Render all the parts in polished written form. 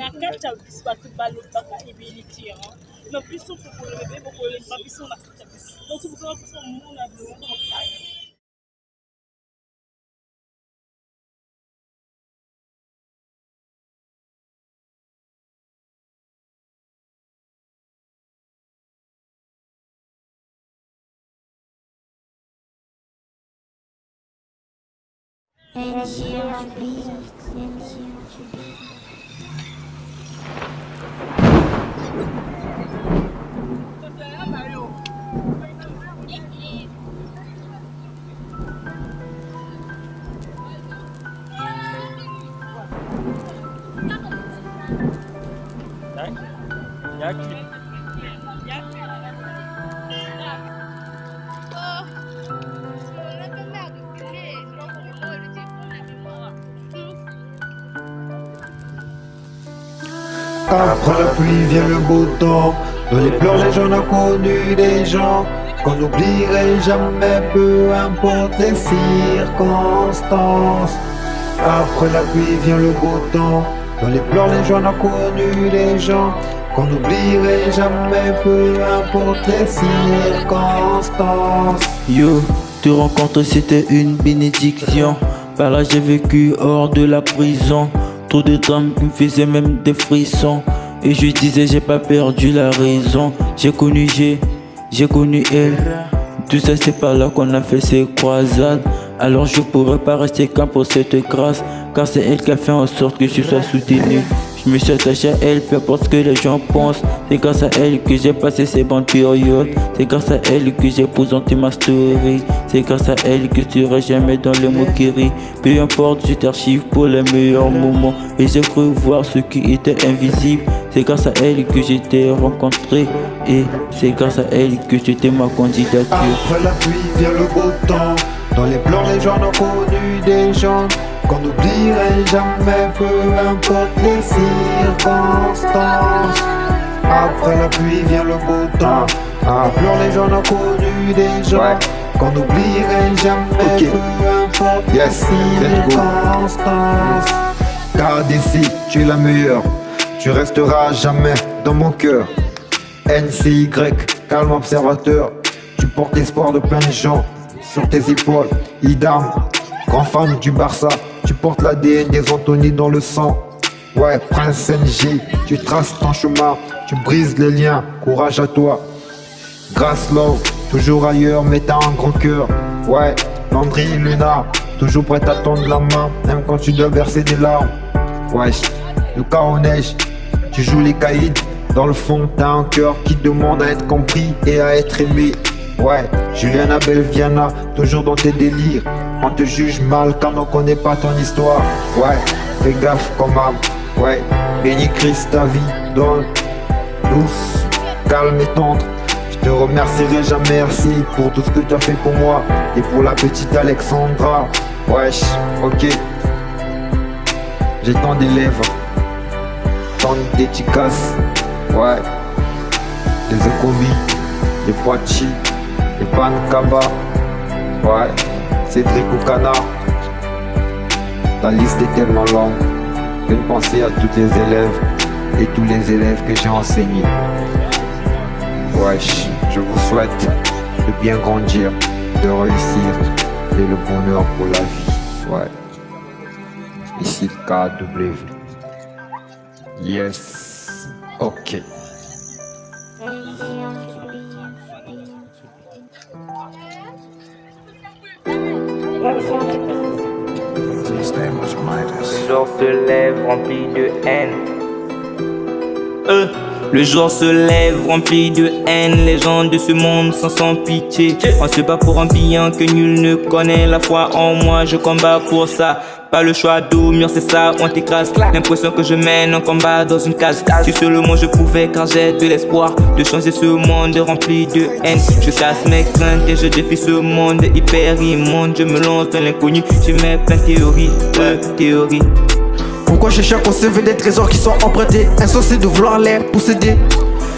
kati ya biso bato balobaka ebele te na biso tokolebe bokolemba biso na kati ya biso donc sokozala biso mona bilongo mokaya. Après la pluie vient le beau temps. Dans les pleurs les gens ont connu des gens qu'on n'oublierait jamais, peu importe les circonstances. Après la pluie vient le beau temps. Dans les pleurs les gens ont connu des gens qu'on n'oublierait jamais, peu importe les circonstances. Yo, te rencontrer c'était une bénédiction. Par là j'ai vécu hors de la prison. Trop de drames qui me faisaient même des frissons. Et je disais j'ai pas perdu la raison. J'ai connu elle. Tout ça c'est par là qu'on a fait ces croisades. Alors je pourrais pas rester qu'un pour cette grâce, car c'est elle qui a fait en sorte que je sois soutenu. Je me suis attaché à elle, peu importe ce que les gens pensent. C'est grâce à elle que j'ai passé ces bonnes périodes. C'est grâce à elle que j'ai présenté ma story. C'est grâce à elle que je serai jamais dans les moqueries. Peu importe, je t'archive pour les meilleurs moments. Et j'ai cru voir ce qui était invisible. C'est grâce à elle que j'étais rencontré. Et c'est grâce à elle que j'étais ma candidature. Après la pluie vient le beau temps. Dans les pleurs les gens ont connu des gens qu'on n'oublierait jamais, peu importe les circonstances. Après la pluie vient le beau temps. Dans les pleurs les gens ont connu des gens qu'on n'oublierait jamais, peu importe les circonstances. KDC, tu es la meilleure, tu resteras jamais dans mon cœur. NCY, calme observateur, tu portes l'espoir de plein de gens sur tes épaules. Idam, grand fan du Barça, tu portes l'ADN des Anthony dans le sang. Ouais, Prince NJ, tu traces ton chemin, tu brises les liens, courage à toi. Grace Love, toujours ailleurs, mais t'as un grand cœur. Ouais, Landry Luna, toujours prête à tendre la main, même quand tu dois verser des larmes. Wesh, Lucas au neige, tu joues les caïds. Dans le fond, t'as un cœur qui demande à être compris et à être aimé. Ouais, Juliana Belviana, toujours dans tes délires. On te juge mal quand on connaît pas ton histoire. Ouais, fais gaffe comme âme. Ouais, bénis Christ ta vie, donne, douce, calme et tendre. Je te remercierai jamais merci pour tout ce que tu as fait pour moi et pour la petite Alexandra. Wesh, ok. J'ai tant d'élèves, tant de dédicaces. Ouais, des Ecovi, des Poitiers, des Pankaba. Ouais, Cédric Oukana. La liste est tellement longue. Une pensée à tous les élèves et tous les élèves que j'ai enseignés. Wesh, je vous souhaite de bien grandir, de réussir et le bonheur pour la vie. Ouais. Ici KW. Yes. Ok. Le jour se lève rempli de haine. Le jour se lève rempli de haine. Les gens de ce monde sont sans pitié. On se bat pour un bien que nul ne connaît. La foi en moi, je combats pour ça. Pas le choix d'où c'est ça, on t'écrase. L'impression que je mène un combat dans une case. Si seulement je pouvais, car j'ai de l'espoir de changer ce monde rempli de haine. Je casse mes craintes et je défie ce monde hyper immonde. Je me lance dans l'inconnu, j'ai mes plein de théories. Pourquoi chercher à conserver des trésors qui sont empruntés, insensé de vouloir les posséder?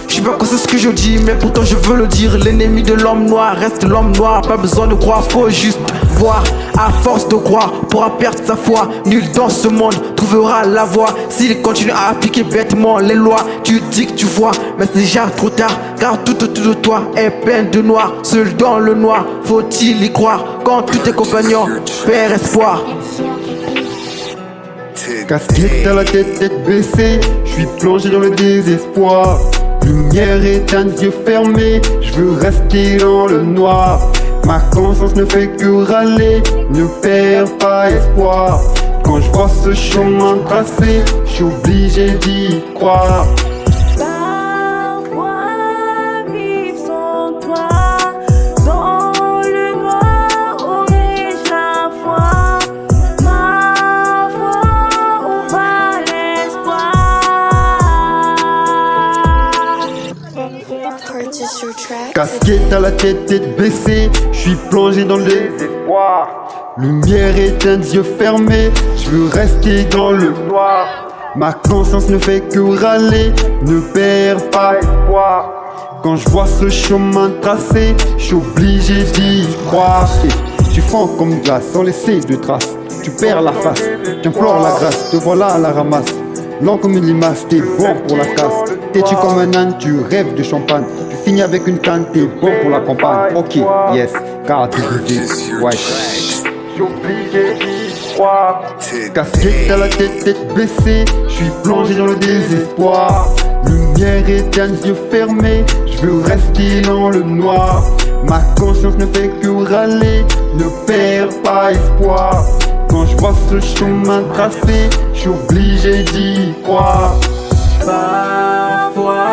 Je sais pas quand c'est ce que je dis, mais pourtant je veux le dire. L'ennemi de l'homme noir reste l'homme noir. Pas besoin de croire, faut juste voir. À force de croire, pourra perdre sa foi. Nul dans ce monde trouvera la voie. S'il continue à appliquer bêtement les lois, tu dis que tu vois, mais c'est déjà trop tard. Car tout autour de toi est plein de noir. Seul dans le noir, faut-il y croire? Quand tous tes compagnons perdent espoir. Casquette à la tête, tête baissée, je suis plongé dans le désespoir. Lumière éteinte, yeux fermés, je veux rester dans le noir. Ma conscience ne fait que râler, ne perds pas espoir. Quand je vois ce chemin tracé, je suis obligé d'y croire. Parfois vivre sans toi, dans le noir, aurais-je la foi? Ma foi, où va l'espoir? Purchase your track. Casquette à la tête, tête baissée, je suis plongé dans le désespoir. Lumière éteinte, yeux fermés, je veux rester dans le noir. Ma conscience ne fait que râler, ne perds pas espoir. Quand je vois ce chemin tracé, je suis obligé d'y croire. Tu fonds comme glace, sans laisser de traces. Tu perds la face, tu implores la grâce, te voilà à la ramasse. Lent comme une limace, t'es bon pour la casse. Têtu comme un âne, tu rêves de champagne. Tu finis avec une canne, t'es bon pour la campagne. Ok, yes, car tu ouais. Je suis obligé d'y croire. Casquette à la tête, tête baissée, je suis plongé dans le désespoir. Lumière éteinte, yeux fermés, je veux rester dans le noir. Ma conscience ne fait que râler, ne perds pas espoir. Quand je vois ce chemin tracé, je suis obligé d'y croire. Parfois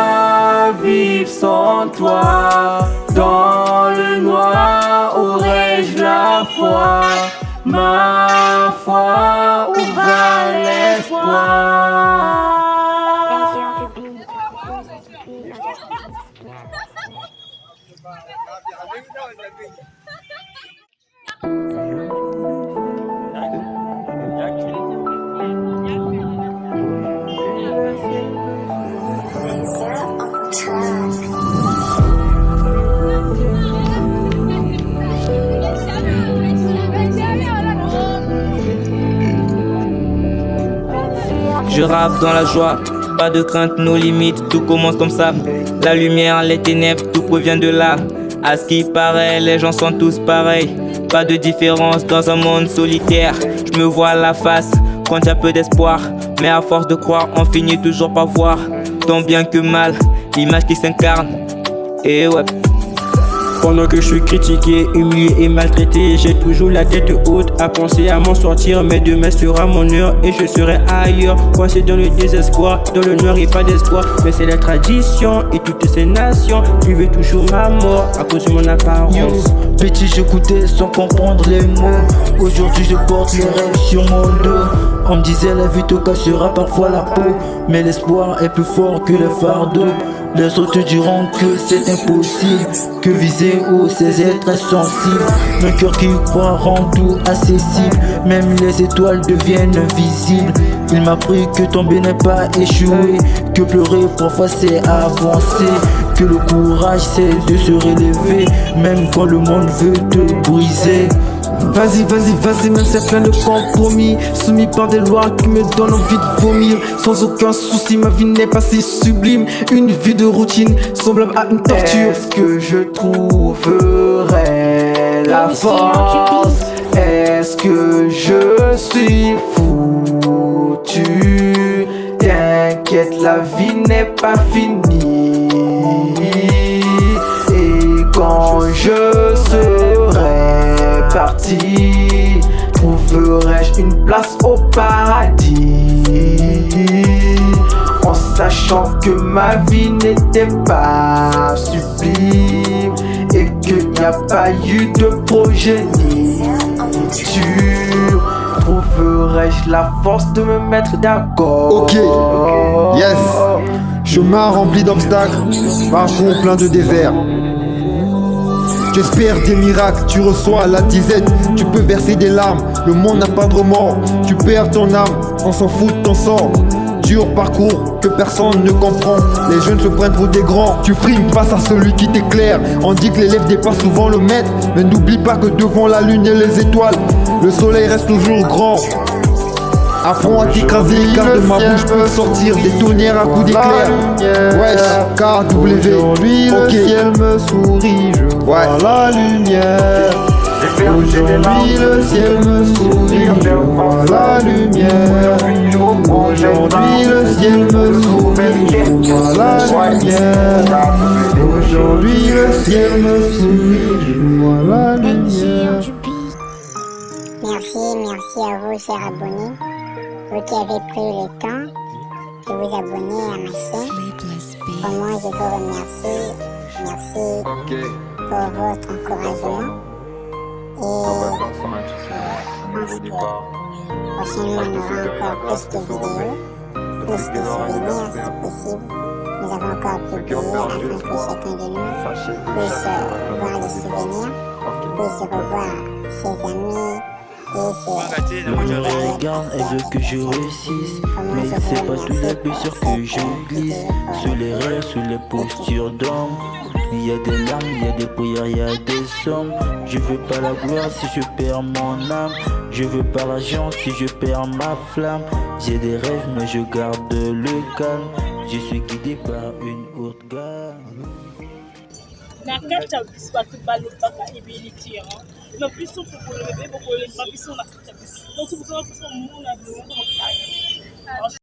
vivre sans toi, dans le noir, aurais-je la foi? Ma foi, où va l'espoir? Je rappe dans la joie, pas de crainte, nos limites, tout commence comme ça. La lumière, les ténèbres, tout provient de là. À ce qui paraît, les gens sont tous pareils. Pas de différence dans un monde solitaire. Je me vois à la face quand y a peu d'espoir. Mais à force de croire, on finit toujours par voir, tant bien que mal, l'image qui s'incarne. Et ouais. Pendant que je suis critiqué, humilié et maltraité, j'ai toujours la tête haute à penser à m'en sortir. Mais demain sera mon heure et je serai ailleurs, coincé dans le désespoir. Dans le noir et pas d'espoir, mais c'est la tradition et toutes ces nations suivaient toujours ma mort à cause de mon apparence. Yo, petit j'écoutais sans comprendre les mots. Aujourd'hui je porte les rêves sur mon dos. On me disait la vie te cassera parfois la peau, mais l'espoir est plus fort que le fardeau. Les autres te diront que c'est impossible, que viser haut c'est être insensible. Un cœur qui croit rend tout accessible, même les étoiles deviennent invisibles. Il m'a appris que tomber n'est pas échouer, que pleurer parfois c'est avancer, que le courage c'est de se relever, même quand le monde veut te briser. Vas-y, vas-y, vas-y, même c'est plein de compromis, soumis par des lois qui me donnent envie de vomir. Sans aucun souci, ma vie n'est pas si sublime. Une vie de routine, semblable à une torture. Est-ce que je trouverai la force? Est-ce que je suis foutu? T'inquiète, la vie n'est pas finie. Et quand je serai parti, trouverai-je une place au paradis, en sachant que ma vie n'était pas sublime et qu'il n'y a pas eu de progéniture. Trouverai-je la force de me mettre d'accord? Ok, yes. Chemin rempli d'obstacles, parcours plein de déserts. Tu espères des miracles, tu reçois la disette. Tu peux verser des larmes, le monde n'a pas de remords. Tu perds ton âme, on s'en fout de ton sort. dur parcours que personne ne comprend. Les jeunes se prennent pour des grands. Tu frimes face à celui qui t'éclaire. On dit que l'élève dépasse souvent le maître, mais n'oublie pas que devant la lune et les étoiles, le soleil reste toujours grand. À fond à t'écraser, car de ma bouche peut sortir des tonnerres à coups d'éclair. Wesh, KW. Aujourd'hui le ciel me sourit, je vois la lumière. Aujourd'hui le ciel me sourit, je vois la lumière. Aujourd'hui le ciel me sourit, je vois la lumière. Aujourd'hui le ciel me sourit, je vois la lumière. Merci à vous, chers abonnés, vous qui avez pris le temps de vous abonner à ma chaîne. Vraiment, je vous remercie. Merci pour votre encouragement. Et je pense que prochainement, on aura encore plus de vidéos, plus de souvenirs si possible. Nous avons encore publié afin que chacun de nous puisse voir les souvenirs, puisse revoir ses amis. Elle me regarde, elle veut que je réussisse, mais c'est pas tous les blessures que je glisse. Sous les rires, sous les postures d'homme, il y a des larmes, il y a des prières, il y a des sommes. Je veux pas la gloire si je perds mon âme. Je veux pas l'argent si je perds ma flamme. J'ai des rêves mais je garde le calme. Je suis guidé par une haute gamme. nakati ya biso bato balobaka ebeliti na biso kokoloba bokoloba biso na kati ya biso donc soki kozala biso mona bilongo mokali